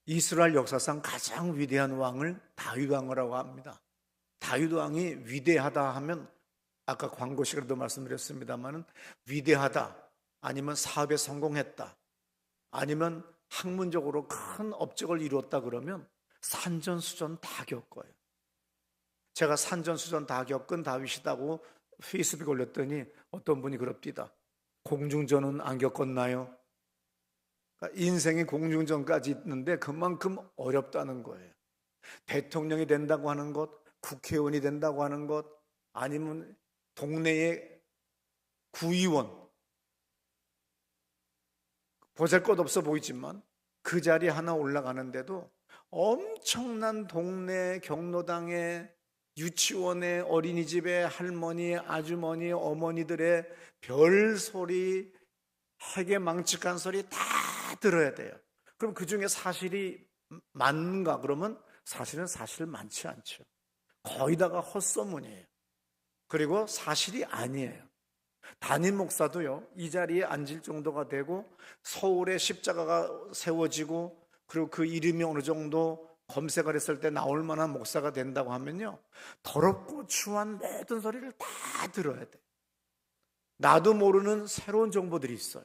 이스라엘 역사상 가장 위대한 왕을 다윗 왕이라고 합니다. 다윗 왕이 위대하다 하면 아까 광고 시간에도 말씀드렸습니다만 위대하다 아니면 사업에 성공했다 아니면 학문적으로 큰 업적을 이루었다 그러면 산전수전 다 겪어요. 제가 산전수전 다 겪은 다윗이다고 페이스북에 올렸더니 어떤 분이 그럽디다. 공중전은 안 겪었나요? 그러니까 인생이 공중전까지 있는데 그만큼 어렵다는 거예요. 대통령이 된다고 하는 것, 국회의원이 된다고 하는 것, 아니면 동네의 구의원, 보잘것없어 보이지만 그 자리에 하나 올라가는데도 엄청난 동네 경로당에 유치원에 어린이집에 할머니, 아주머니, 어머니들의 별소리, 회개 망측한 소리 다 들어야 돼요. 그럼 그 중에 사실이 맞는가? 그러면 사실은 사실 많지 않죠. 거의 다가 헛소문이에요. 그리고 사실이 아니에요. 담임 목사도요, 이 자리에 앉을 정도가 되고 서울에 십자가가 세워지고 그리고 그 이름이 어느 정도 검색을 했을 때 나올 만한 목사가 된다고 하면요, 더럽고 추한 모든 소리를 다 들어야 돼. 나도 모르는 새로운 정보들이 있어요.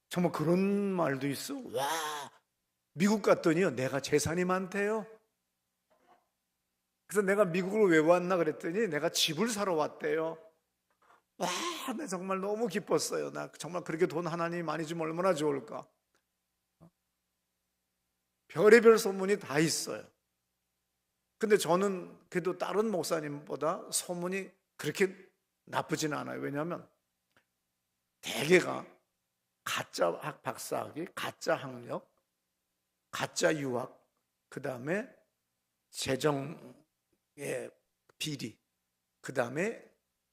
정말 그런 말도 있어. 와, 미국 갔더니요, 내가 재산이 많대요. 그래서 내가 미국을 왜 왔나 그랬더니 내가 집을 사러 왔대요. 와, 나 정말 너무 기뻤어요. 나 정말 그렇게 돈 하나님이 많이 주면 얼마나 좋을까. 별의별 소문이 다 있어요. 근데 저는 그래도 다른 목사님보다 소문이 그렇게 나쁘진 않아요. 왜냐하면 대개가 가짜 박사학위, 가짜 학력, 가짜 유학, 그 다음에 재정의 비리, 그 다음에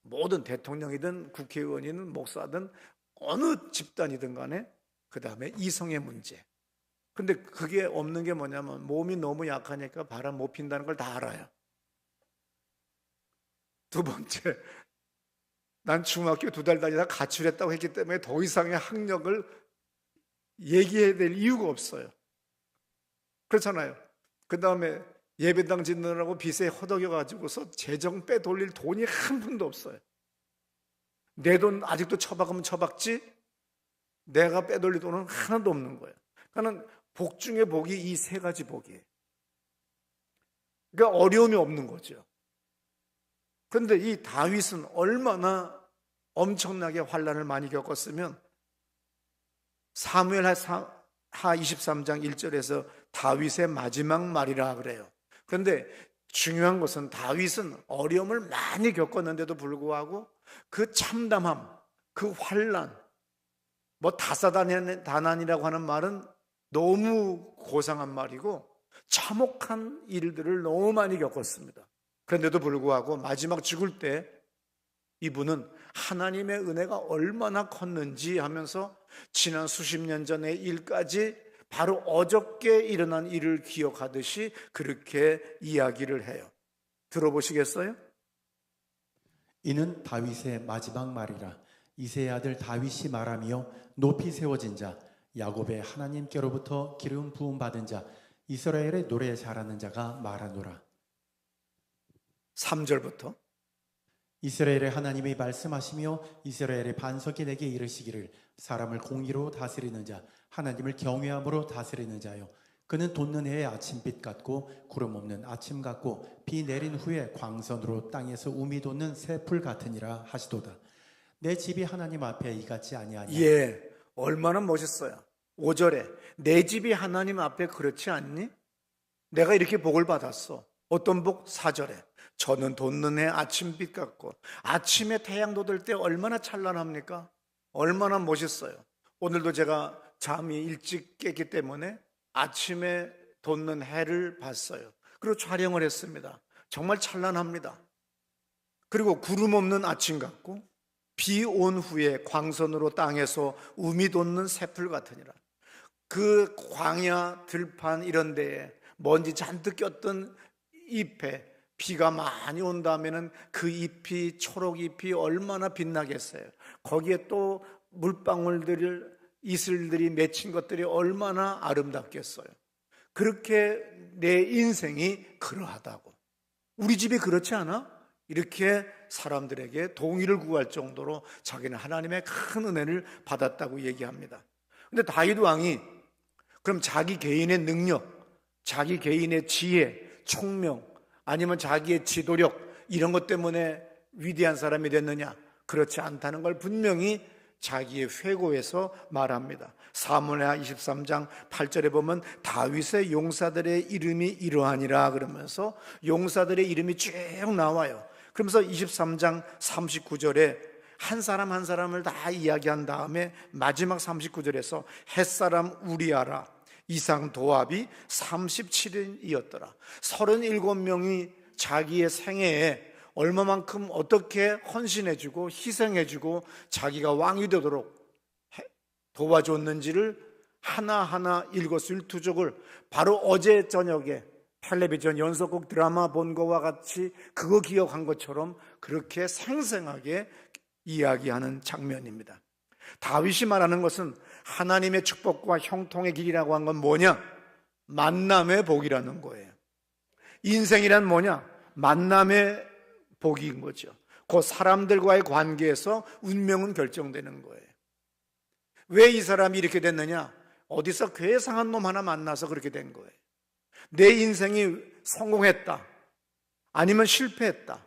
모든 대통령이든 국회의원이든 목사든 어느 집단이든 간에 그 다음에 이성의 문제. 근데 그게 없는 게 뭐냐면 몸이 너무 약하니까 바람 못 핀다는 걸 다 알아요. 두 번째, 난 중학교 2달 다니다 가출했다고 했기 때문에 더 이상의 학력을 얘기해야 될 이유가 없어요. 그렇잖아요. 그 다음에 예배당 짓느라고 빚에 허덕여가지고서 재정 빼돌릴 돈이 한 푼도 없어요. 내 돈 아직도 처박으면 처박지 내가 빼돌릴 돈은 하나도 없는 거예요. 그러니까 복 중에 복이 이 3가지 복이에요. 그러니까 어려움이 없는 거죠. 그런데 이 다윗은 얼마나 엄청나게 환난을 많이 겪었으면 사무엘하 23장 1절에서 다윗의 마지막 말이라 그래요. 그런데 중요한 것은 다윗은 어려움을 많이 겪었는데도 불구하고 그 참담함, 그 환난, 뭐 다사다난이라고 하는 말은 너무 고상한 말이고 참혹한 일들을 너무 많이 겪었습니다. 그런데도 불구하고 마지막 죽을 때 이분은 하나님의 은혜가 얼마나 컸는지 하면서 지난 수십 년 전의 일까지 바로 어저께 일어난 일을 기억하듯이 그렇게 이야기를 해요. 들어보시겠어요? 이는 다윗의 마지막 말이라. 이새의 아들 다윗이 말하며 높이 세워진 자, 야곱의 하나님께로부터 기름 부음 받은 자, 이스라엘의 노래 잘하는 자가 말하노라. 3절부터 이스라엘의 하나님이 말씀하시며 이스라엘의 반석이 내게 이르시기를, 사람을 공의로 다스리는 자, 하나님을 경외함으로 다스리는 자요, 그는 돋는 해의 아침빛 같고 구름 없는 아침 같고 비 내린 후에 광선으로 땅에서 우미 돋는 새풀 같으니라 하시도다. 내 집이 하나님 앞에 이같지 아니하냐. 예, 얼마나 멋있어요. 5절에 내 집이 하나님 앞에 그렇지 않니? 내가 이렇게 복을 받았어. 어떤 복? 4절에 저는 돋는 해 아침빛 같고, 아침에 태양 돋을 때 얼마나 찬란합니까? 얼마나 멋있어요. 오늘도 제가 잠이 일찍 깼기 때문에 아침에 돋는 해를 봤어요. 그리고 촬영을 했습니다. 정말 찬란합니다. 그리고 구름 없는 아침 같고 비 온 후에 광선으로 땅에서 우미 돋는 새풀 같으니라. 그 광야 들판 이런 데에 먼지 잔뜩 꼈던 잎에 비가 많이 온다면은 그 잎이, 초록 잎이 얼마나 빛나겠어요. 거기에 또 물방울들을 이슬들이 맺힌 것들이 얼마나 아름답겠어요. 그렇게 내 인생이 그러하다고. 우리 집이 그렇지 않아? 이렇게 사람들에게 동의를 구할 정도로 자기는 하나님의 큰 은혜를 받았다고 얘기합니다. 근데 다윗 왕이 그럼 자기 개인의 능력, 자기 개인의 지혜, 총명, 아니면 자기의 지도력 이런 것 때문에 위대한 사람이 됐느냐? 그렇지 않다는 걸 분명히 자기의 회고에서 말합니다. 사무엘하 23장 8절에 보면 다윗의 용사들의 이름이 이러하니라 그러면서 용사들의 이름이 쭉 나와요. 그러면서 23장 39절에 한 사람 한 사람을 다 이야기한 다음에 마지막 39절에서 햇사람 우리아라 이상 도압이 37인이었더라. 37명이 자기의 생애에 얼마만큼 어떻게 헌신해주고 희생해주고 자기가 왕이 되도록 도와줬는지를 하나하나 일거수일투족을 바로 어제 저녁에 텔레비전 연속극 드라마 본 거와 같이 그거 기억한 것처럼 그렇게 생생하게 이야기하는 장면입니다. 다윗이 말하는 것은 하나님의 축복과 형통의 길이라고 한 건 뭐냐? 만남의 복이라는 거예요. 인생이란 뭐냐? 만남의 복인 거죠. 그 사람들과의 관계에서 운명은 결정되는 거예요. 왜 이 사람이 이렇게 됐느냐? 어디서 괴상한 놈 하나 만나서 그렇게 된 거예요. 내 인생이 성공했다, 아니면 실패했다,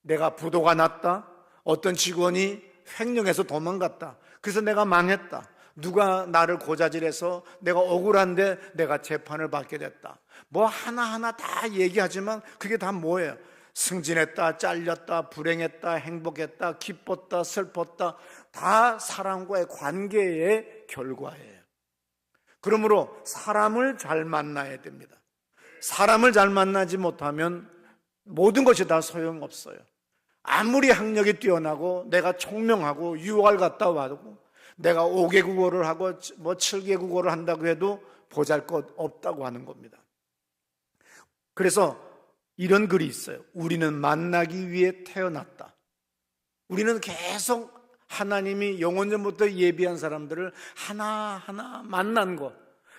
내가 부도가 났다, 어떤 직원이 횡령해서 도망갔다, 그래서 내가 망했다, 누가 나를 고자질해서 내가 억울한데 내가 재판을 받게 됐다, 뭐 하나하나 다 얘기하지만 그게 다 뭐예요? 승진했다, 잘렸다, 불행했다, 행복했다, 기뻤다, 슬펐다, 다 사람과의 관계의 결과예요. 그러므로 사람을 잘 만나야 됩니다. 사람을 잘 만나지 못하면 모든 것이 다 소용없어요. 아무리 학력이 뛰어나고 내가 총명하고 유학을 갔다 와도 내가 5개 국어를 하고 뭐 7개 국어를 한다고 해도 보잘것없다고 하는 겁니다. 그래서 이런 글이 있어요. 우리는 만나기 위해 태어났다. 우리는 계속 하나님이 영원 전부터 예비한 사람들을 하나하나 만난 것.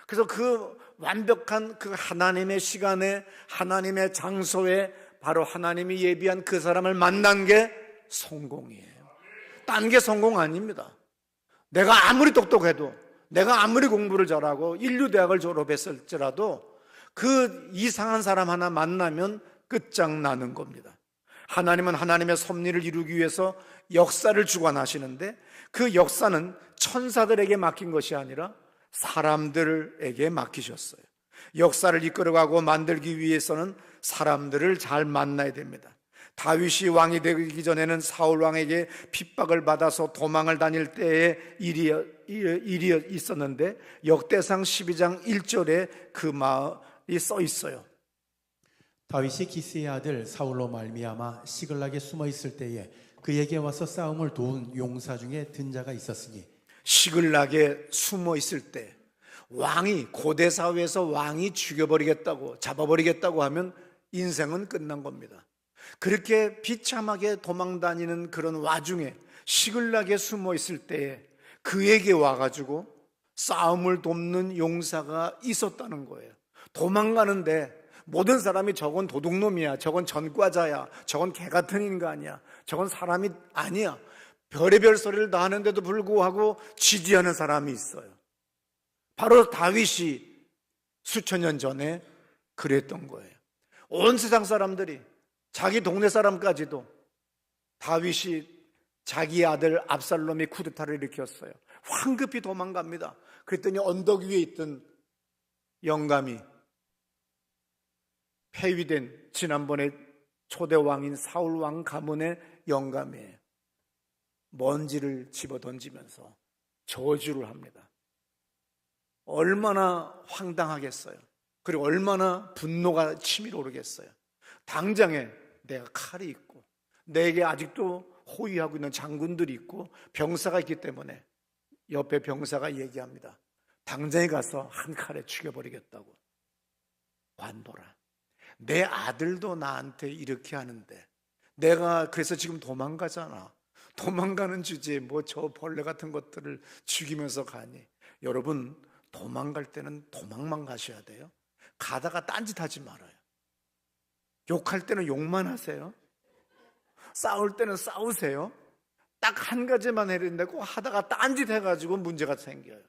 그래서 그 완벽한 그 하나님의 시간에, 하나님의 장소에 바로 하나님이 예비한 그 사람을 만난 게 성공이에요. 딴 게 성공 아닙니다. 내가 아무리 똑똑해도, 내가 아무리 공부를 잘하고 인류대학을 졸업했을지라도 그 이상한 사람 하나 만나면 끝장나는 겁니다. 하나님은 하나님의 섭리를 이루기 위해서 역사를 주관하시는데 그 역사는 천사들에게 맡긴 것이 아니라 사람들에게 맡기셨어요. 역사를 이끌어가고 만들기 위해서는 사람들을 잘 만나야 됩니다. 다윗이 왕이 되기 전에는 사울 왕에게 핍박을 받아서 도망을 다닐 때의 일이 있었는데 역대상 12장 1절에 그 말이 써 있어요. 다윗이 기스의 아들 사울로 말미암아 시글락에 숨어 있을 때에 그에게 와서 싸움을 도운 용사 중에 든 자가 있었으니 시글락에 숨어 있을 때 왕이 고대 사회에서 왕이 죽여버리겠다고 잡아버리겠다고 하면 인생은 끝난 겁니다. 그렇게 비참하게 도망다니는 그런 와중에 시글락에 숨어 있을 때에 그에게 와가지고 싸움을 돕는 용사가 있었다는 거예요. 도망가는데 모든 사람이 저건 도둑놈이야, 저건 전과자야, 저건 개 같은 인간이야, 저건 사람이 아니야, 별의별 소리를 다 하는데도 불구하고 지지하는 사람이 있어요. 바로 다윗이 수천 년 전에 그랬던 거예요. 온 세상 사람들이, 자기 동네 사람까지도 다윗이 자기 아들 압살롬이 쿠데타를 일으켰어요. 황급히 도망갑니다. 그랬더니 언덕 위에 있던 영감이 폐위된 지난번에 초대 왕인 사울 왕 가문의 영감이에요. 먼지를 집어 던지면서 저주를 합니다. 얼마나 황당하겠어요. 그리고 얼마나 분노가 치밀어 오르겠어요. 당장에 내가 칼이 있고 내게 아직도 호위하고 있는 장군들이 있고 병사가 있기 때문에 옆에 병사가 얘기합니다. 당장에 가서 한 칼에 죽여버리겠다고. 관둬라. 내 아들도 나한테 이렇게 하는데 내가 그래서 지금 도망가잖아. 도망가는 주제에 뭐 저 벌레 같은 것들을 죽이면서 가니. 여러분, 도망갈 때는 도망만 가셔야 돼요. 가다가 딴짓하지 말아요. 욕할 때는 욕만 하세요. 싸울 때는 싸우세요. 딱 한 가지만 해야 된다고 하다가 딴짓 해가지고 문제가 생겨요.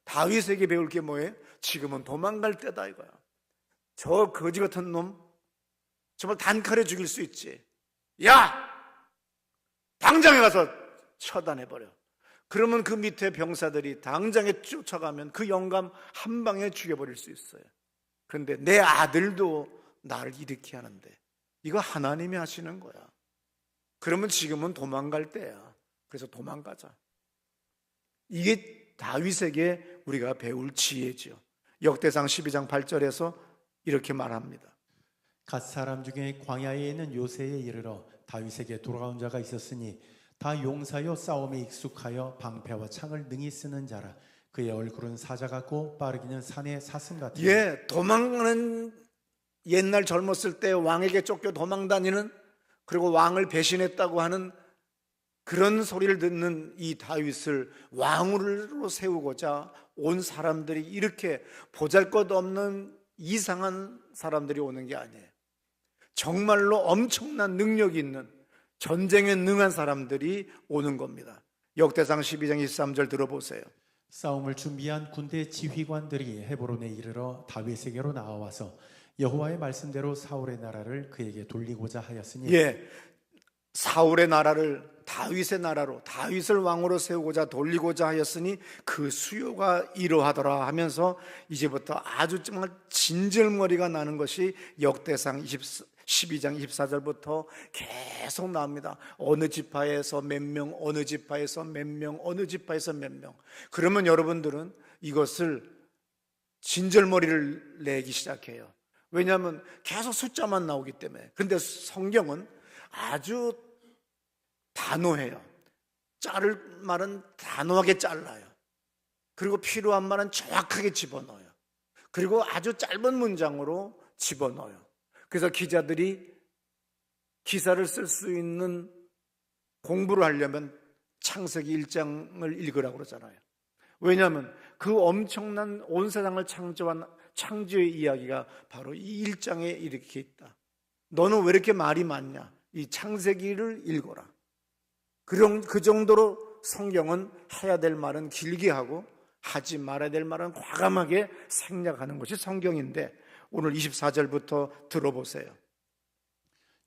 다윗에게 배울 게 뭐예요? 지금은 도망갈 때다 이거야. 저 거지 같은 놈 정말 단칼에 죽일 수 있지. 야! 당장에 가서 처단해버려. 그러면 그 밑에 병사들이 당장에 쫓아가면 그 영감 한 방에 죽여버릴 수 있어요. 그런데 내 아들도 나를 일으키게 하는데 이거 하나님이 하시는 거야. 그러면 지금은 도망갈 때야. 그래서 도망가자. 이게 다윗에게 우리가 배울 지혜죠. 역대상 12장 8절에서 이렇게 말합니다. 갓 사람 중에 광야에 있는 요새에 이르러 다윗에게 돌아온 자가 있었으니 다 용사여 싸움에 익숙하여 방패와 창을 능히 쓰는 자라. 그의 얼굴은 사자 같고 빠르기는 산의 사슴 같으니. 도망가는, 옛날 젊었을 때 왕에게 쫓겨 도망다니는, 그리고 왕을 배신했다고 하는 그런 소리를 듣는 이 다윗을 왕으로 세우고자 온 사람들이 이렇게 보잘것없는 이상한 사람들이 오는 게 아니에요. 정말로 엄청난 능력이 있는, 전쟁에 능한 사람들이 오는 겁니다. 역대상 12장 23절 들어보세요. 싸움을 준비한 군대 지휘관들이 헤브론에 이르러 다윗에게로 나와서 여호와의 말씀대로 사울의 나라를 그에게 돌리고자 하였으니. 사울의 나라를 다윗의 나라로, 다윗을 왕으로 세우고자 돌리고자 하였으니 그 수요가 이러하더라 하면서 이제부터 아주 정말 진절머리가 나는 것이 역대상 12장 24절부터 계속 나옵니다. 어느 지파에서 몇 명, 어느 지파에서 몇 명, 어느 지파에서 몇 명. 그러면 여러분들은 이것을 진절머리를 내기 시작해요. 왜냐하면 계속 숫자만 나오기 때문에. 그런데 성경은 아주 단호해요. 자를 말은 단호하게 잘라요. 그리고 필요한 말은 정확하게 집어넣어요. 그리고 아주 짧은 문장으로 집어넣어요. 그래서 기자들이 기사를 쓸 수 있는 공부를 하려면 창세기 1장을 읽으라고 그러잖아요. 왜냐하면 그 엄청난 온 세상을 창조한 창조의 이야기가 바로 이 1장에 이렇게 있다. 너는 왜 이렇게 말이 많냐? 이 창세기를 읽어라. 그 정도로 성경은 해야 될 말은 길게 하고 하지 말아야 될 말은 과감하게 생략하는 것이 성경인데, 오늘 24절부터 들어보세요.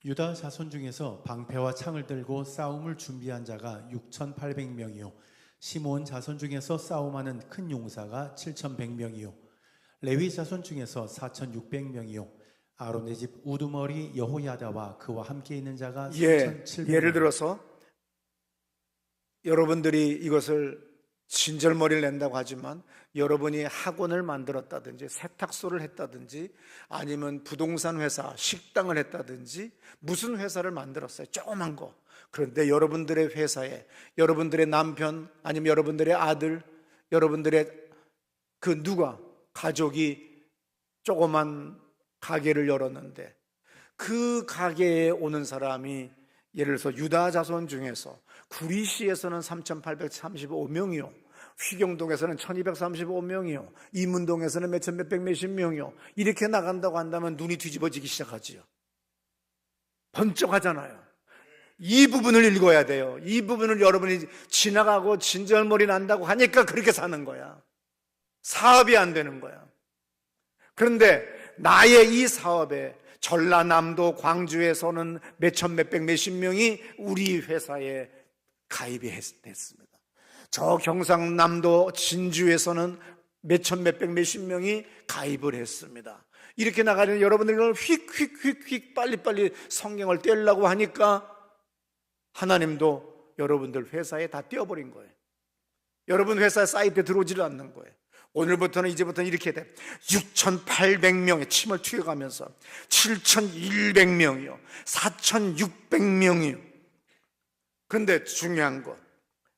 유다 자손 중에서 방패와 창을 들고 싸움을 준비한 자가 6,800명이요 시므온 자손 중에서 싸움하는 큰 용사가 7,100명이요 레위 자손 중에서 4,600명이요 아론의 집 우두머리 여호야다와 그와 함께 있는 자가 3,700명. 예를 들어서 여러분들이 이것을 진절머리를 낸다고 하지만, 여러분이 학원을 만들었다든지 세탁소를 했다든지 아니면 부동산 회사, 식당을 했다든지 무슨 회사를 만들었어요. 조그만 거. 그런데 여러분들의 회사에 여러분들의 남편 아니면 여러분들의 아들, 여러분들의 그 가족이 조그만 가게를 열었는데, 그 가게에 오는 사람이 예를 들어서 유다 자손 중에서 구리시에서는 3,835명이요 휘경동에서는 1,235명이요 이문동에서는 몇백 몇십 명이요 이렇게 나간다고 한다면 눈이 뒤집어지기 시작하지요. 번쩍하잖아요. 이 부분을 읽어야 돼요. 이 부분을 여러분이 지나가고 진절머리 난다고 하니까 그렇게 사는 거야. 사업이 안 되는 거야. 그런데 나의 이 사업에 전라남도 광주에서는 몇천 몇백 몇십 명이 우리 회사에 가입이 됐습니다. 저 경상남도 진주에서는 몇천 몇백 몇십 명이 가입을 했습니다. 이렇게 나가는 여러분들이 이걸 휙휙휙휙 빨리빨리 성경을 떼려고 하니까 하나님도 여러분들 회사에 다 떼어버린 거예요. 여러분 회사 사이트에 들어오지를 않는 거예요. 오늘부터는 이제부터는 이렇게 돼. 6,800명의 침을 튀어가면서 7,100명이요 4,600명이요 그런데 중요한 것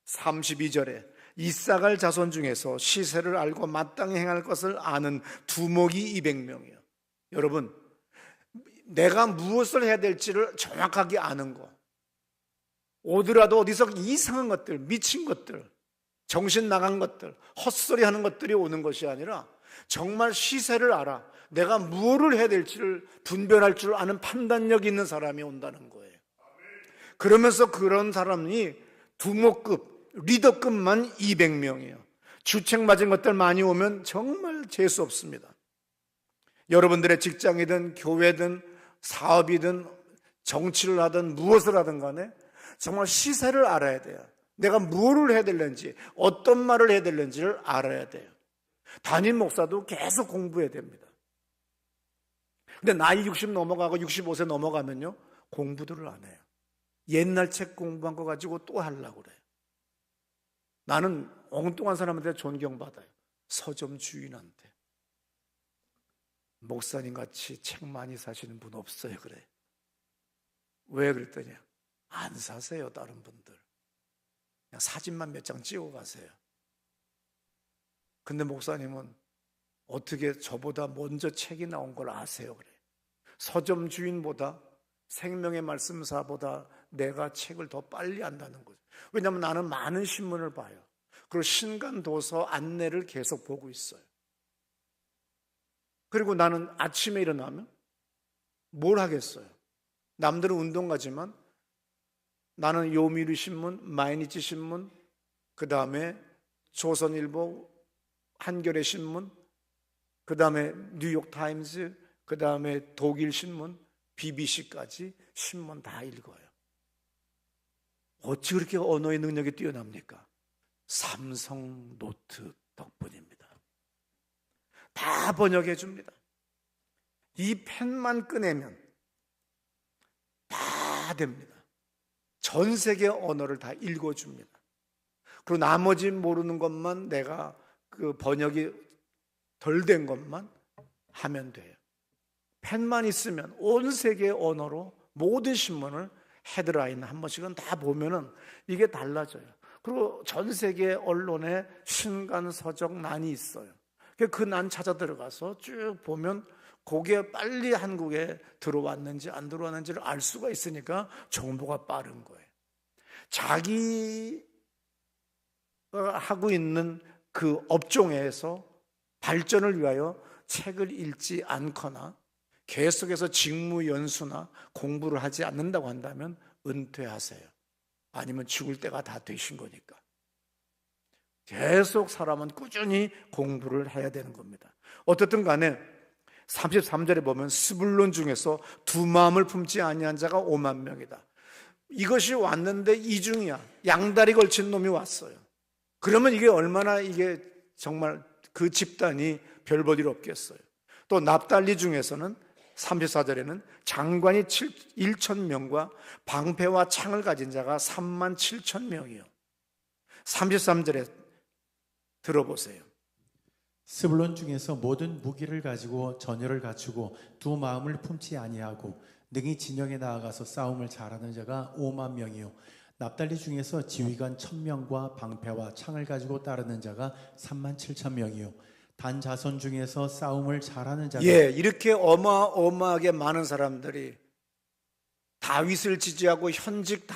32절에 이사갈 자손 중에서 시세를 알고 마땅히 행할 것을 아는 두목이 200명이요 여러분, 내가 무엇을 해야 될지를 정확하게 아는 거. 오더라도 어디서 이상한 것들, 미친 것들, 정신 나간 것들, 헛소리 하는 것들이 오는 것이 아니라 정말 시세를 알아 내가 무엇을 해야 될지를 분별할 줄 아는 판단력 있는 사람이 온다는 거예요. 그러면서 그런 사람이 두목급, 리더급만 200명이에요. 주책 맞은 것들 많이 오면 정말 재수 없습니다. 여러분들의 직장이든 교회든 사업이든 정치를 하든 무엇을 하든 간에 정말 시세를 알아야 돼요. 내가 무엇을 해야 될는지, 어떤 말을 해야 될는지를 알아야 돼요. 담임 목사도 계속 공부해야 됩니다. 근데 나이 60 넘어가고 65세 넘어가면요, 공부들을 안 해요. 옛날 책 공부한 거 가지고 또 하려고 그래요. 나는 엉뚱한 사람한테 존경받아요. 서점 주인한테. 목사님 같이 책 많이 사시는 분 없어요. 그래. 왜 그랬더니 안 사세요. 다른 분들 그냥 사진만 몇 장 찍어 가세요. 근데 목사님은 어떻게 저보다 먼저 책이 나온 걸 아세요? 그래. 서점 주인보다 생명의 말씀사보다 내가 책을 더 빨리 안다는 거죠. 왜냐하면 나는 많은 신문을 봐요. 그리고 신간도서 안내를 계속 보고 있어요. 그리고 나는 아침에 일어나면 뭘 하겠어요? 남들은 운동 가지만 나는 요미르 신문, 마이니치 신문, 그 다음에 조선일보, 한겨레 신문, 그 다음에 뉴욕 타임즈, 그 다음에 독일 신문, BBC까지 신문 다 읽어요. 어찌 그렇게 언어의 능력이 뛰어납니까? 삼성 노트 덕분입니다. 다 번역해 줍니다. 이 펜만 꺼내면 다 됩니다. 전 세계 언어를 다 읽어줍니다. 그리고 나머지 모르는 것만 내가 그 번역이 덜 된 것만 하면 돼요. 펜만 있으면 온 세계 언어로 모든 신문을 헤드라인 한 번씩은 다 보면은 이게 달라져요. 그리고 전 세계 언론에 신간서적 난이 있어요. 그 난 찾아 들어가서 쭉 보면 그게 빨리 한국에 들어왔는지 안 들어왔는지를 알 수가 있으니까 정보가 빠른 거예요. 자기 하고 있는 그 업종에서 발전을 위하여 책을 읽지 않거나 계속해서 직무 연수나 공부를 하지 않는다고 한다면 은퇴하세요. 아니면 죽을 때가 다 되신 거니까. 계속 사람은 꾸준히 공부를 해야 되는 겁니다. 어떻든 간에 33절에 보면 스불론 중에서 두 마음을 품지 아니한 자가 5만 명이다. 이것이 왔는데 이중이야. 양다리 걸친 놈이 왔어요. 그러면 이게 얼마나 이게 정말 그 집단이 별 볼 일 없겠어요. 또 납달리 중에서는 34절에는 장관이 1,000명과 방패와 창을 가진 자가 37,000명이요. 33절에 들어보세요. 스불론 중에서 모든 무기를 가지고 전열을 갖추고 두 마음을 품지 아니하고 능히 진영에 나아가서 싸움을 잘하는 자가 5만 명이요. 납달리 중에서 지휘관 1,000명과 방패와 창을 가지고 따르는 자가 37,000명이요. 단 자손 중에서 싸움을 잘하는 자가 이렇게 어마어마하게 많은 사람들이 다윗을 지지하고 현직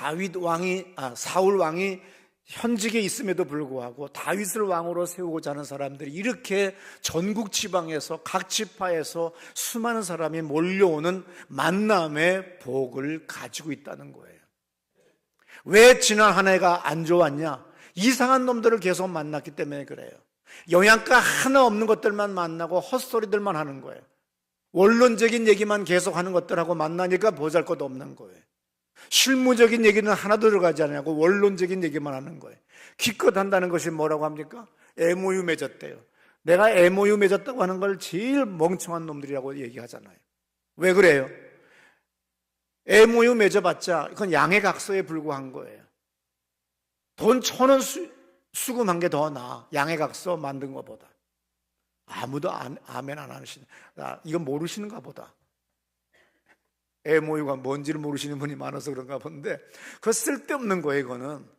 사울 왕이 현직에 있음에도 불구하고 다윗을 왕으로 세우고자 하는 사람들이 이렇게 전국 지방에서 각 지파에서 수많은 사람이 몰려오는 만남의 복을 가지고 있다는 거예요. 왜 지난 한 해가 안 좋았냐? 이상한 놈들을 계속 만났기 때문에 그래요. 영양가 하나 없는 것들만 만나고 헛소리들만 하는 거예요. 원론적인 얘기만 계속 하는 것들하고 만나니까 보잘것 없는 거예요. 실무적인 얘기는 하나도 들어가지 않냐고 원론적인 얘기만 하는 거예요. 기껏 한다는 것이 뭐라고 합니까? MOU 맺었대요. 내가 MOU 맺었다고 하는 걸 제일 멍청한 놈들이라고 얘기하잖아요. 왜 그래요? MOU 맺어봤자 그건 양해각서에 불과한 거예요. 돈 1,000원 수금한 게 더 나아. 양해각서 만든 것보다. 아무도 아멘 안 하시네. 이건 모르시는가 보다. MOU가 뭔지를 모르시는 분이 많아서 그런가 본데 그거 쓸데없는 거예요. 이거는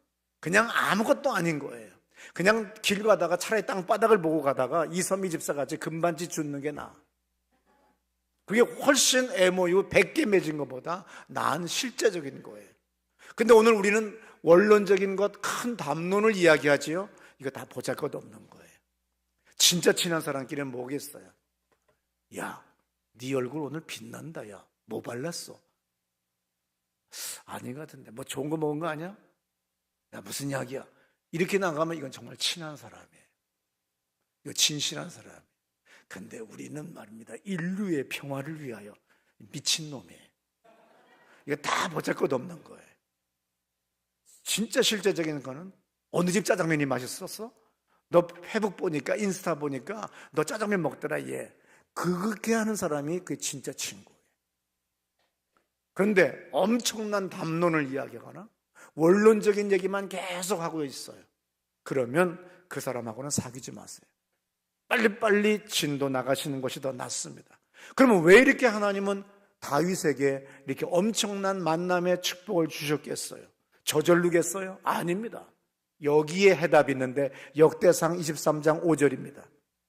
그냥 아무것도 아닌 거예요. 그냥 길 가다가 차라리 땅바닥을 보고 가다가 이선미 집사같이 금반지 줍는 게 나아. 그게 훨씬 MOU 100개 맺은 것보다 나은 실제적인 거예요. 근데 오늘 우리는 원론적인 것, 큰 담론을 이야기하지요. 이거 다 보잘것없는 거예요. 진짜 친한 사람끼리는 뭐겠어요? 야, 네 얼굴 오늘 빛난다. 야, 뭐 발랐어? 아닌 것 같은데 뭐 좋은 거 먹은 거 아니야? 야, 무슨 약이야? 이렇게 나가면 이건 정말 친한 사람이에요. 이거 진실한 사람이에요. 근데 우리는 말입니다, 인류의 평화를 위하여 미친놈이에요. 이거 다 보잘것없는 거예요. 진짜 실제적인 거는 어느 집 짜장면이 맛있었어? 너 페북 보니까, 인스타 보니까 너 짜장면 먹더라 얘. 그렇게 하는 사람이 그게 진짜 친구예요. 그런데 엄청난 담론을 이야기하거나 원론적인 얘기만 계속 하고 있어요. 그러면 그 사람하고는 사귀지 마세요. 빨리빨리 진도 나가시는 것이 더 낫습니다. 그러면 왜 이렇게 하나님은 다윗에게 이렇게 엄청난 만남의 축복을 주셨겠어요? 저절로겠어요? 아닙니다. 여기에 해답이 있는데 역대상 23장 5절입니다.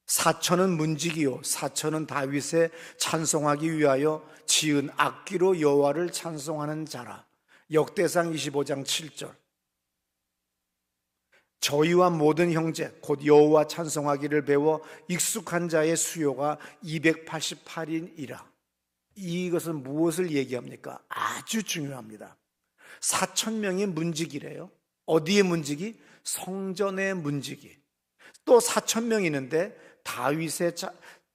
사천은 문지기요 사천은 다윗의 찬송하기 위하여 지은 악기로 여호와를 찬송하는 자라. 역대상 25장 7절. 저희와 모든 형제 곧 여호와 찬송하기를 배워 익숙한 자의 수요가 288인이라. 이것은 무엇을 얘기합니까? 아주 중요합니다. 4,000명이 문지기래요. 어디에 문지기? 성전의 문지기. 또 4,000명이 있는데 다윗의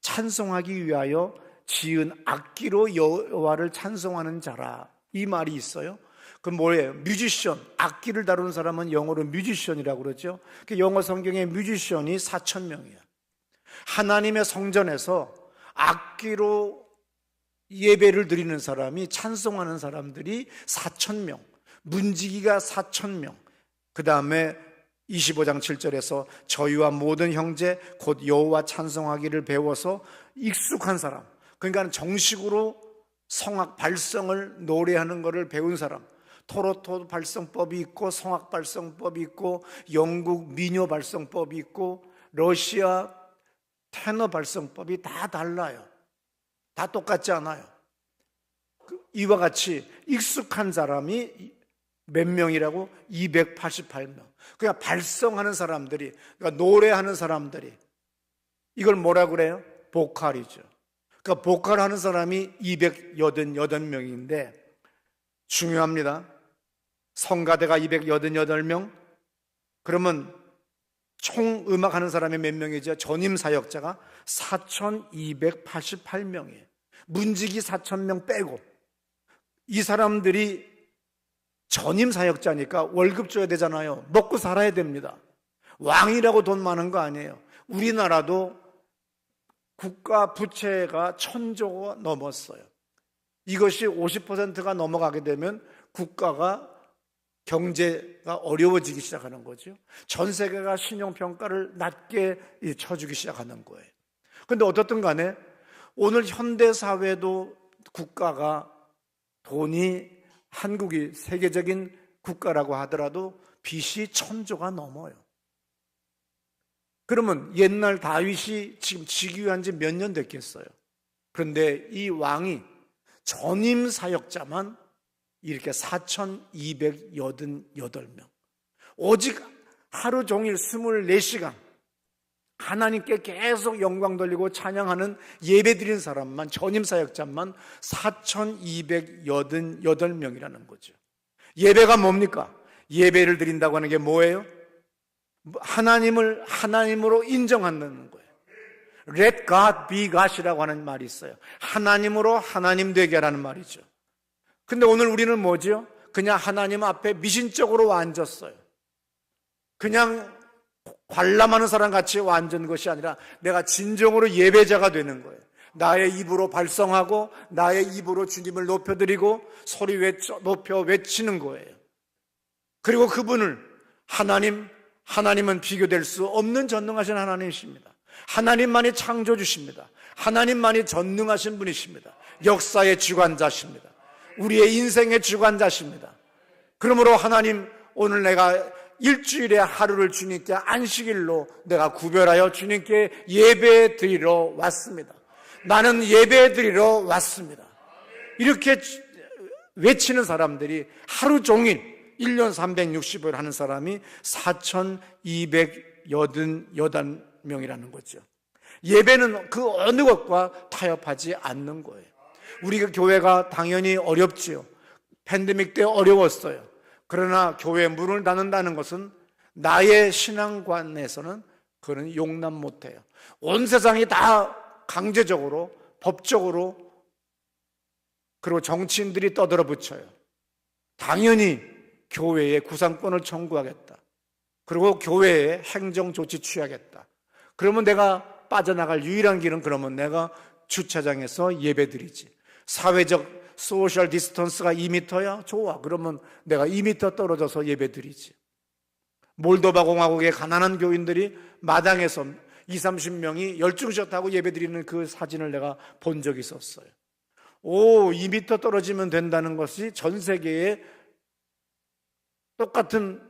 찬송하기 위하여 지은 악기로 여호와를 찬송하는 자라. 이 말이 있어요. 그럼 뭐예요? 뮤지션, 악기를 다루는 사람은 영어로 뮤지션이라고 그러죠. 영어 성경에 뮤지션이 4,000명이야. 하나님의 성전에서 악기로 예배를 드리는 사람이, 찬송하는 사람들이 4,000명, 문지기가 4,000명. 그 다음에 25장 7절에서 저희와 모든 형제 곧 여호와 찬송하기를 배워서 익숙한 사람, 그러니까 정식으로 성악 발성을 노래하는 것을 배운 사람. 토로토 발성법이 있고 성악 발성법이 있고 영국 민요 발성법이 있고 러시아 테너 발성법이 다 달라요. 다 똑같지 않아요. 이와 같이 익숙한 사람이 몇 명이라고? 288명. 그냥 발성하는 사람들이, 그러니까 노래하는 사람들이, 이걸 뭐라 그래요? 보컬이죠. 그러니까 보컬하는 사람이 288명인데 중요합니다. 성가대가 288명. 그러면 총 음악하는 사람이 몇 명이죠? 전임 사역자가 4,288명이에요. 문지기 4,000명 빼고. 이 사람들이 전임 사역자니까 월급 줘야 되잖아요. 먹고 살아야 됩니다. 왕이라고 돈 많은 거 아니에요. 우리나라도 국가 부채가 1,000조가 넘었어요. 이것이 50%가 넘어가게 되면 국가가, 경제가 어려워지기 시작하는 거죠. 전 세계가 신용평가를 낮게 쳐주기 시작하는 거예요. 그런데 어떻든 간에 오늘 현대사회도 국가가, 돈이, 한국이 세계적인 국가라고 하더라도 빚이 1,000조가 넘어요. 그러면 옛날 다윗이 지금 즉위한 지 몇 년 됐겠어요? 그런데 이 왕이 전임 사역자만 이렇게 4,288명. 오직 하루 종일 24시간 하나님께 계속 영광 돌리고 찬양하는 예배 드리는 사람만, 전임 사역자만 4,288명이라는 거죠. 예배가 뭡니까? 예배를 드린다고 하는 게 뭐예요? 하나님을 하나님으로 인정하는 거예요. Let God be God이라고 하는 말이 있어요. 하나님으로 하나님 되게 하라는 말이죠. 근데 오늘 우리는 뭐죠? 그냥 하나님 앞에 미신적으로 앉았어요. 그냥 관람하는 사람 같이 앉은 것이 아니라 내가 진정으로 예배자가 되는 거예요. 나의 입으로 발성하고 나의 입으로 주님을 높여드리고 소리 높여 외치는 거예요. 그리고 그분을 하나님은 비교될 수 없는 전능하신 하나님이십니다. 하나님만이 창조주십니다. 하나님만이 전능하신 분이십니다. 역사의 주관자십니다. 우리의 인생의 주관자십니다. 그러므로 하나님, 오늘 내가 일주일에 하루를 주님께 안식일로 내가 구별하여 주님께 예배 드리러 왔습니다. 나는 예배 드리러 왔습니다. 이렇게 외치는 사람들이 하루 종일 1년 360일 하는 사람이 4,288 288명이라는 거죠. 예배는 그 어느 것과 타협하지 않는 거예요. 우리 교회가 당연히 어렵지요. 팬데믹 때 어려웠어요. 그러나 교회 문을 닫는다는 것은 나의 신앙관에서는 그는 용납 못해요. 온 세상이 다 강제적으로, 법적으로, 그리고 정치인들이 떠들어 붙여요. 당연히 교회의 구상권을 청구하겠다. 그리고 교회에 행정조치 취하겠다. 그러면 내가 빠져나갈 유일한 길은 그러면 내가 주차장에서 예배드리지. 사회적 소셜 디스턴스가 2m야? 좋아. 그러면 내가 2m 떨어져서 예배드리지. 몰도바 공화국의 가난한 교인들이 마당에서 20-30명이 열중셔 타고 예배드리는 그 사진을 내가 본 적이 있었어요. 2m 떨어지면 된다는 것이 전 세계에 똑같은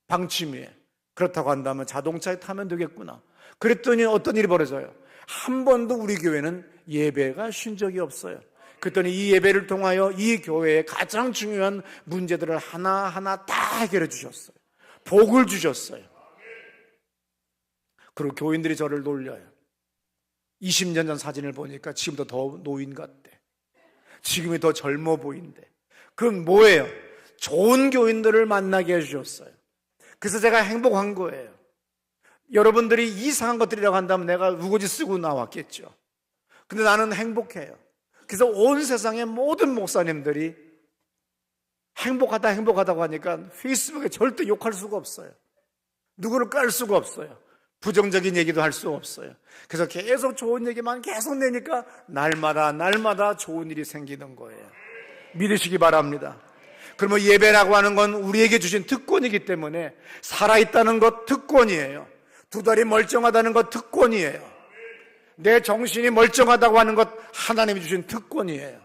방침이에요. 그렇다고 한다면 자동차에 타면 되겠구나. 그랬더니 어떤 일이 벌어져요? 한 번도 우리 교회는 예배가 쉰 적이 없어요. 그랬더니 이 예배를 통하여 이 교회의 가장 중요한 문제들을 하나하나 다 해결해 주셨어요. 복을 주셨어요. 그리고 교인들이 저를 놀려요. 20년 전 사진을 보니까 지금도 더 노인 같대. 지금이 더 젊어 보인대. 그건 뭐예요? 좋은 교인들을 만나게 해주셨어요. 그래서 제가 행복한 거예요. 여러분들이 이상한 것들이라고 한다면 내가 우거지 쓰고 나왔겠죠. 근데 나는 행복해요. 그래서 온 세상의 모든 목사님들이 행복하다고 하니까 페이스북에 절대 욕할 수가 없어요. 누구를 깔 수가 없어요. 부정적인 얘기도 할 수 없어요. 그래서 계속 좋은 얘기만 계속 내니까 날마다 좋은 일이 생기는 거예요. 믿으시기 바랍니다. 그러면 예배라고 하는 건 우리에게 주신 특권이기 때문에 살아있다는 것 특권이에요. 두 다리 멀쩡하다는 것 특권이에요. 내 정신이 멀쩡하다고 하는 것 하나님이 주신 특권이에요.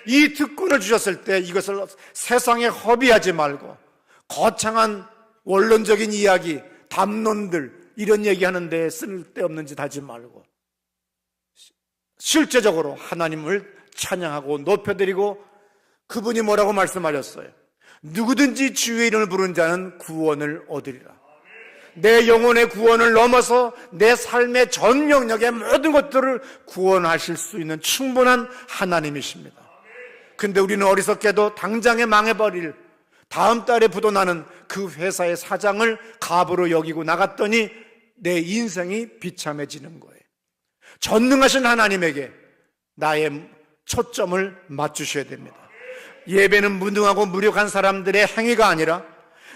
이 특권을 주셨을 때 이것을 세상에 허비하지 말고 거창한 원론적인 이야기, 담론들 이런 얘기하는 데 쓸데없는 짓 하지 말고 실제적으로 하나님을 찬양하고 높여드리고 그분이 뭐라고 말씀하셨어요? 누구든지 주의 이름을 부른 자는 구원을 얻으리라. 내 영혼의 구원을 넘어서 내 삶의 전 영역의 모든 것들을 구원하실 수 있는 충분한 하나님이십니다. 근데 우리는 어리석게도 당장에 망해버릴 다음 달에 부도나는 그 회사의 사장을 갑으로 여기고 나갔더니 내 인생이 비참해지는 거예요. 전능하신 하나님에게 나의 초점을 맞추셔야 됩니다. 예배는 무능하고 무력한 사람들의 행위가 아니라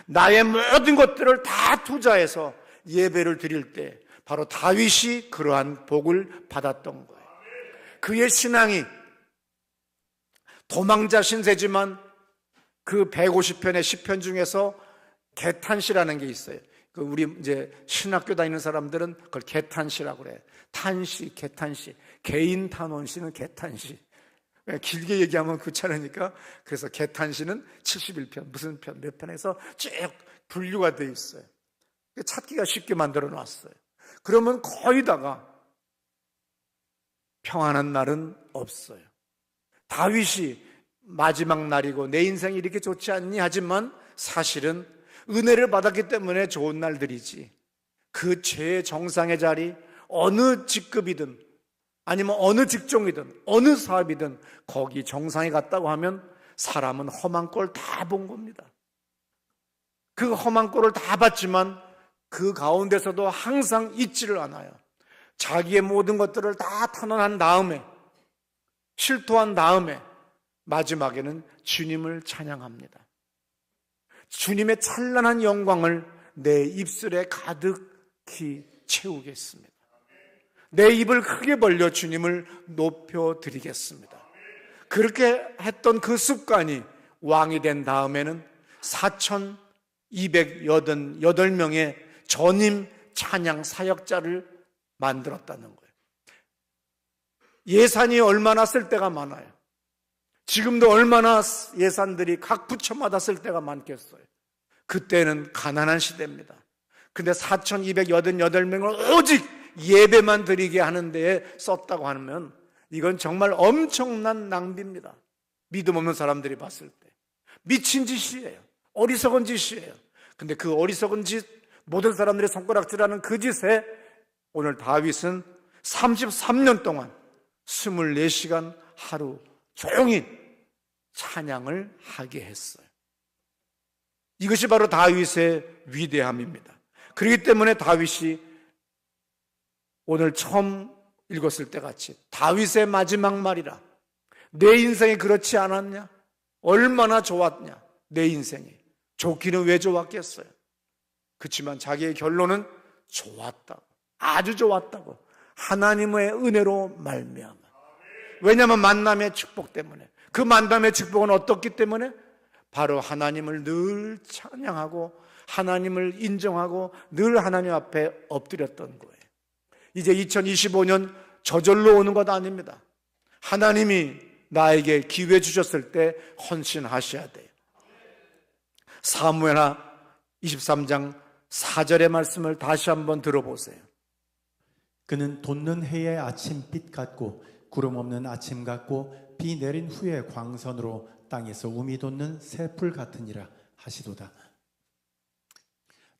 나의 모든 것들을 다 투자해서 예배를 드릴 때 바로 다윗이 그러한 복을 받았던 거예요. 그의 신앙이 도망자 신세지만 그 150편의 시편 중에서 개탄시라는 게 있어요. 우리 이제 신학교 다니는 사람들은 그걸 개탄시라고 그래요. 탄시, 개탄시. 개인 탄원시는 개탄시. 길게 얘기하면 귀찮으니까 그래서 개탄시는 71편 무슨 편 몇 편에서 쭉 분류가 되어 있어요. 찾기가 쉽게 만들어 놨어요. 그러면 거의 다가 평안한 날은 없어요. 다윗이 마지막 날이고 내 인생이 이렇게 좋지 않니 하지만 사실은 은혜를 받았기 때문에 좋은 날들이지 그 죄의 정상의 자리 어느 직급이든 아니면 어느 직종이든 어느 사업이든 거기 정상에 갔다고 하면 사람은 험한 꼴 다 본 겁니다. 그 험한 꼴을 다 봤지만 그 가운데서도 항상 잊지를 않아요. 자기의 모든 것들을 다 탄원한 다음에 실토한 다음에 마지막에는 주님을 찬양합니다. 주님의 찬란한 영광을 내 입술에 가득히 채우겠습니다. 내 입을 크게 벌려 주님을 높여드리겠습니다. 그렇게 했던 그 습관이 왕이 된 다음에는 4,288명의 전임 찬양 사역자를 만들었다는 거예요. 예산이 얼마나 쓸 때가 많아요. 지금도 얼마나 예산들이 각 부처마다 쓸 때가 많겠어요. 그때는 가난한 시대입니다. 근데 4,288명을 오직 예배만 드리게 하는 데에 썼다고 하면 이건 정말 엄청난 낭비입니다. 믿음 없는 사람들이 봤을 때 미친 짓이에요. 어리석은 짓이에요. 근데 그 어리석은 짓 모든 사람들이 손가락질하는 그 짓에 오늘 다윗은 33년 동안 24시간 하루 종일 찬양을 하게 했어요. 이것이 바로 다윗의 위대함입니다. 그렇기 때문에 다윗이 오늘 처음 읽었을 때 같이 다윗의 마지막 말이라, 내 인생이 그렇지 않았냐? 얼마나 좋았냐? 내 인생이 좋기는 왜 좋았겠어요? 그렇지만 자기의 결론은 좋았다고, 아주 좋았다고, 하나님의 은혜로 말미암아. 왜냐하면 만남의 축복 때문에. 그 만남의 축복은 어떻기 때문에? 바로 하나님을 늘 찬양하고 하나님을 인정하고 늘 하나님 앞에 엎드렸던 거예요. 이제 2025년 저절로 오는 것 아닙니다. 하나님이 나에게 기회 주셨을 때 헌신하셔야 돼요. 사무엘하 23장 4절의 말씀을 다시 한번 들어보세요. 그는 돋는 해의 아침빛 같고 구름 없는 아침 같고 비 내린 후에 광선으로 땅에서 우미 돋는 새풀 같으니라 하시도다.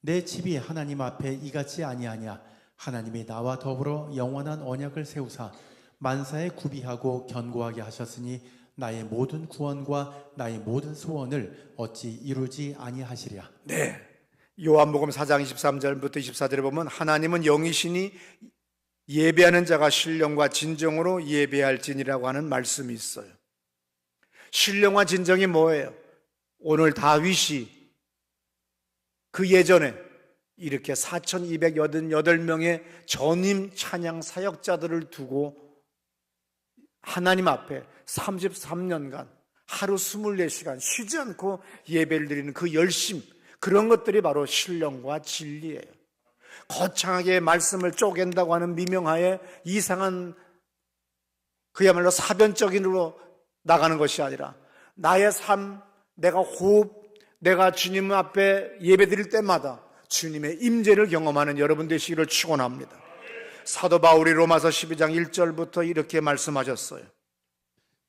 내 집이 하나님 앞에 이같이 아니하냐? 하나님이 나와 더불어 영원한 언약을 세우사 만사에 구비하고 견고하게 하셨으니 나의 모든 구원과 나의 모든 소원을 어찌 이루지 아니하시랴. 네, 요한복음 4장 23절부터 24절에 보면 하나님은 영이시니 예배하는 자가 신령과 진정으로 예배할지니라고 하는 말씀이 있어요. 신령과 진정이 뭐예요? 오늘 다윗이 그 예전에 이렇게 4288명의 전임 찬양 사역자들을 두고 하나님 앞에 33년간 하루 24시간 쉬지 않고 예배를 드리는 그 열심, 그런 것들이 바로 신령과 진리예요. 거창하게 말씀을 쪼갠다고 하는 미명하에 이상한 그야말로 사변적인으로 나가는 것이 아니라 나의 삶, 내가 호흡, 내가 주님 앞에 예배 드릴 때마다 주님의 임재를 경험하는 여러분 되시기를 축원합니다. 사도 바울이 로마서 12장 1절부터 이렇게 말씀하셨어요.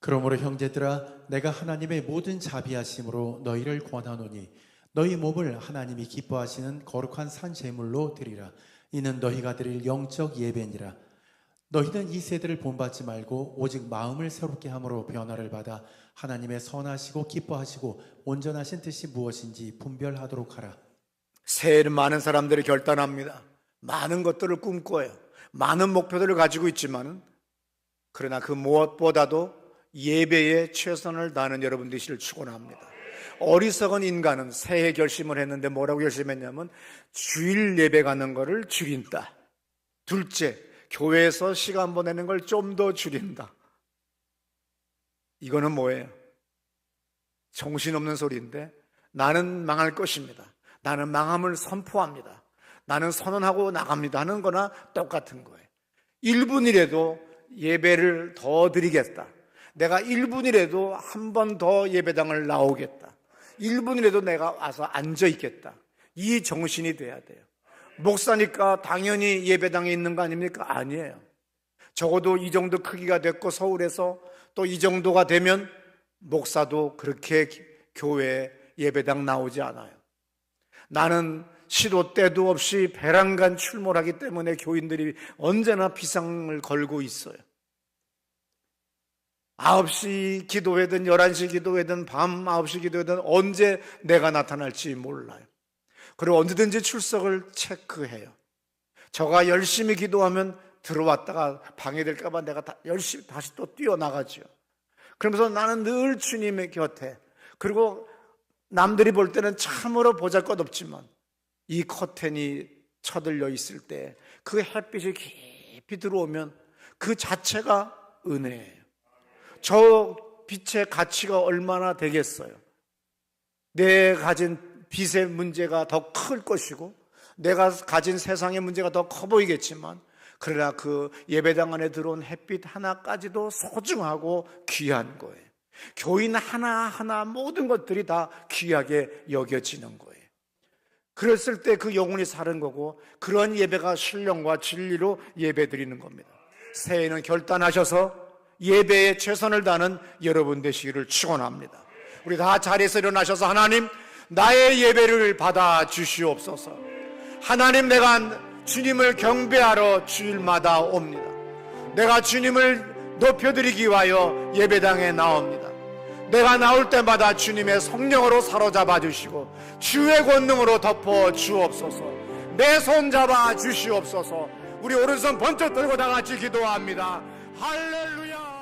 그러므로 형제들아, 내가 하나님의 모든 자비하심으로 너희를 권하노니 너희 몸을 하나님이 기뻐하시는 거룩한 산 제물로 드리라. 이는 너희가 드릴 영적 예배니라. 너희는 이 세대를 본받지 말고 오직 마음을 새롭게 함으로 변화를 받아 하나님의 선하시고 기뻐하시고 온전하신 뜻이 무엇인지 분별하도록 하라. 새해에는 많은 사람들이 결단합니다. 많은 것들을 꿈꿔요. 많은 목표들을 가지고 있지만, 그러나 그 무엇보다도 예배에 최선을 다하는 여러분 되시기를 축원합니다. 어리석은 인간은 새해 결심을 했는데 뭐라고 결심했냐면 주일 예배 가는 거를 줄인다. 둘째, 교회에서 시간 보내는 걸 좀 더 줄인다. 이거는 뭐예요? 정신없는 소리인데, 나는 망할 것입니다. 나는 망함을 선포합니다. 나는 선언하고 나갑니다 하는 거나 똑같은 거예요. 1분이라도 예배를 더 드리겠다. 내가 1분이라도 한 번 더 예배당을 나오겠다. 1분이라도 내가 와서 앉아 있겠다. 이 정신이 돼야 돼요. 목사니까 당연히 예배당에 있는 거 아닙니까? 아니에요. 적어도 이 정도 크기가 됐고 서울에서 또 이 정도가 되면 목사도 그렇게 교회 예배당 나오지 않아요. 나는 시도 때도 없이 배란간 출몰하기 때문에 교인들이 언제나 비상을 걸고 있어요. 9시 기도회든 11시 기도회든 밤 9시 기도회든 언제 내가 나타날지 몰라요. 그리고 언제든지 출석을 체크해요. 저가 열심히 기도하면 들어왔다가 방해될까 봐 내가 열심히 다시 또 뛰어나가죠. 그러면서 나는 늘 주님의 곁에, 그리고 남들이 볼 때는 참으로 보잘것없지만 이 커튼이 쳐들려 있을 때 그 햇빛이 깊이 들어오면 그 자체가 은혜예요. 저 빛의 가치가 얼마나 되겠어요? 내 가진 빛의 문제가 더 클 것이고 내가 가진 세상의 문제가 더 커 보이겠지만, 그러나 그 예배당 안에 들어온 햇빛 하나까지도 소중하고 귀한 거예요. 교인 하나하나 모든 것들이 다 귀하게 여겨지는 거예요. 그랬을 때 그 영혼이 사는 거고, 그런 예배가 신령과 진리로 예배 드리는 겁니다. 새해에는 결단하셔서 예배에 최선을 다하는 여러분 되시기를 축원합니다. 우리 다 자리에서 일어나셔서 하나님, 나의 예배를 받아 주시옵소서. 하나님, 내가 주님을 경배하러 주일마다 옵니다. 내가 주님을 높여드리기 위하여 예배당에 나옵니다. 내가 나올 때마다 주님의 성령으로 사로잡아 주시고 주의 권능으로 덮어 주옵소서. 내 손 잡아 주시옵소서. 우리 오른손 번쩍 들고 다 같이 기도합니다. 할렐루야.